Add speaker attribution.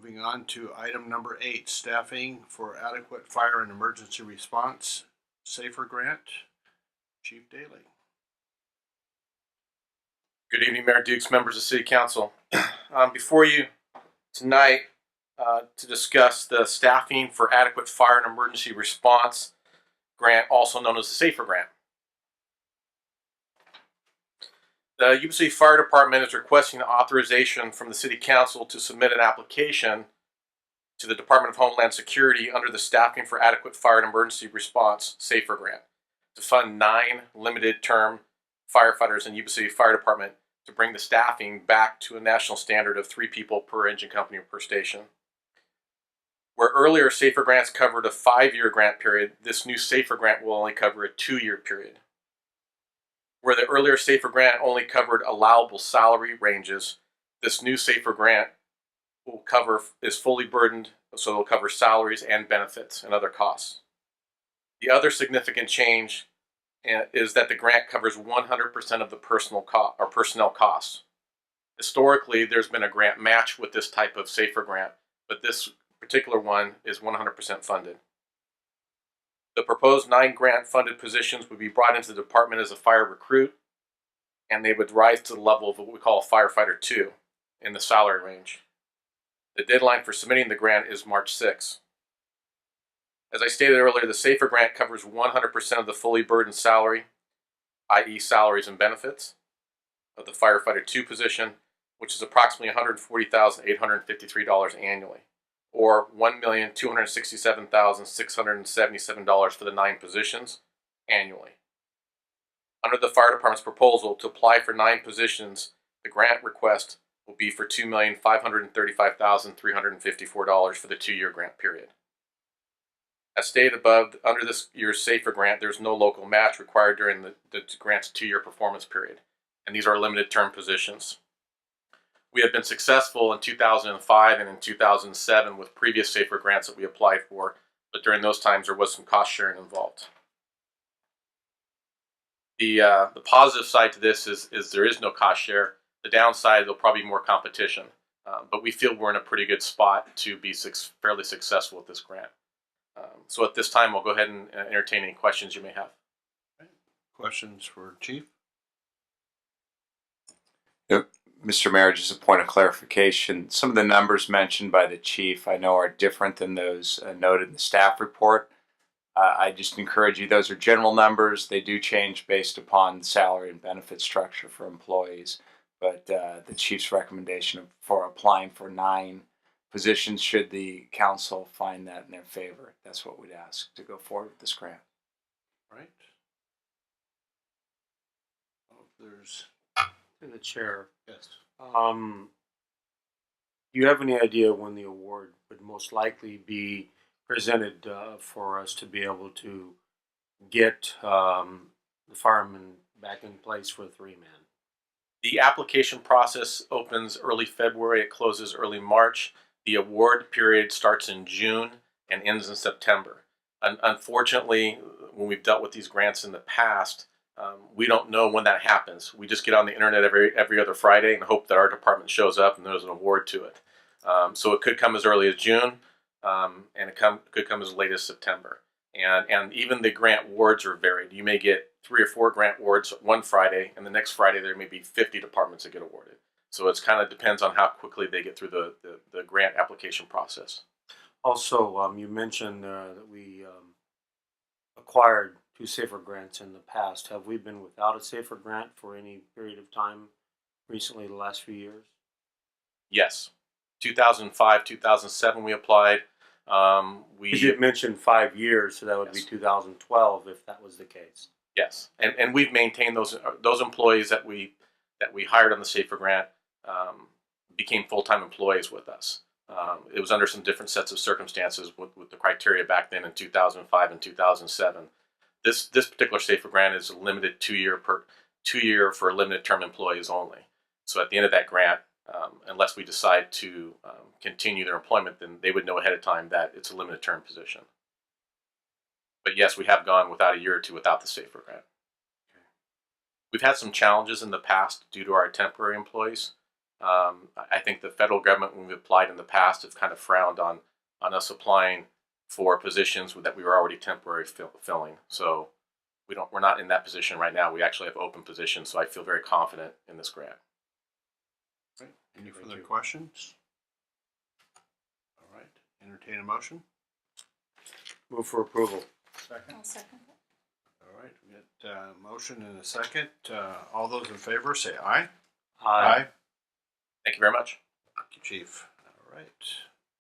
Speaker 1: Moving on to item number 8, staffing for adequate fire and emergency response, SAFER grant. Chief Daly.
Speaker 2: Good evening, Mayor Dukes, members of City Council. Before you tonight to discuss the staffing for adequate fire and emergency response grant, also known as the SAFER grant. The Yuba City Fire Department is requesting authorization from the City Council to submit an application to the Department of Homeland Security under the Staffing for Adequate Fire and Emergency Response SAFER grant to fund 9 limited-term firefighters in Yuba City Fire Department to bring the staffing back to a national standard of 3 people per engine company or per station. Where earlier SAFER grants covered a 5-year grant period, this new SAFER grant will only cover a 2-year period. Where the earlier SAFER grant only covered allowable salary ranges, this new SAFER grant is fully burdened, so it will cover salaries and benefits and other costs. The other significant change is that the grant covers 100% of the personnel costs. Historically, there's been a grant match with this type of SAFER grant, but this particular one is 100% funded. The proposed 9 grant-funded positions would be brought into the department as a fire recruit, and they would rise to the level of what we call a firefighter 2 in the salary range. The deadline for submitting the grant is March 6. As I stated earlier, the SAFER grant covers 100% of the fully burdened salary, i.e. salaries and benefits, of the firefighter 2 position, which is approximately $140,853 annually, or $1,267,677 for the 9 positions annually. Under the fire department's proposal to apply for 9 positions, the grant request will be for $2,535,354 for the 2-year grant period. As stated above, under this year's SAFER grant, there's no local match required during the grant's 2-year performance period, and these are limited term positions. We have been successful in 2005 and in 2007 with previous SAFER grants that we applied for, but during those times there was some cost sharing involved. The positive side to this is there is no cost share. The downside, there'll probably be more competition, but we feel we're in a pretty good spot to be fairly successful with this grant. So at this time, we'll go ahead and entertain any questions you may have.
Speaker 1: Questions for Chief?
Speaker 3: Yep. Mr. Mayor, just a point of clarification. Some of the numbers mentioned by the Chief I know are different than those noted in the staff report. I just encourage you, those are general numbers. They do change based upon salary and benefit structure for employees. But the Chief's recommendation for applying for 9 positions, should the council find that in their favor, that's what we'd ask to go forward with this grant.
Speaker 1: Right. There's
Speaker 4: To the chair.
Speaker 1: yes.
Speaker 4: Do you have any idea when the award would most likely be presented for us to be able to get the firemen back in place for 3-man?
Speaker 2: The application process opens early February, it closes early March. The award period starts in June and ends in September. Unfortunately, when we've dealt with these grants in the past, we don't know when that happens. We just get on the internet every other Friday and hope that our department shows up and there's an award to it. So it could come as early as June, and it could come as late as September. And even the grant awards are varied. You may get 3 or 4 grant awards one Friday, and the next Friday there may be 50 departments that get awarded. So it's kind of depends on how quickly they get through the grant application process.
Speaker 4: Also, you mentioned that we acquired 2 SAFER grants in the past. Have we been without a SAFER grant for any period of time recently, the last few years?
Speaker 2: Yes. 2005, 2007 we applied.
Speaker 4: You did mention 5 years, so that would be 2012 if that was the case.
Speaker 2: Yes, and we've maintained those employees that we hired on the SAFER grant became full-time employees with us. It was under some different sets of circumstances with the criteria back then in 2005 and 2007. This particular SAFER grant is a limited 2-year for limited term employees only. So at the end of that grant, unless we decide to continue their employment, then they would know ahead of time that it's a limited term position. But yes, we have gone without a year or two without the SAFER grant. We've had some challenges in the past due to our temporary employees. I think the federal government, when we've applied in the past, have kind of frowned on us applying for positions that we were already temporarily filling. So we're not in that position right now. We actually have open positions, so I feel very confident in this grant.
Speaker 1: Right. Any
Speaker 4: Thank
Speaker 1: further
Speaker 4: you.
Speaker 1: questions? All right. Entertain a motion.
Speaker 4: Move for approval.
Speaker 1: Second.
Speaker 5: I'll second that.
Speaker 1: All right. We got a motion and a second. All those in favor say aye.
Speaker 2: Thank you very much.
Speaker 1: Thank you, Chief. All right.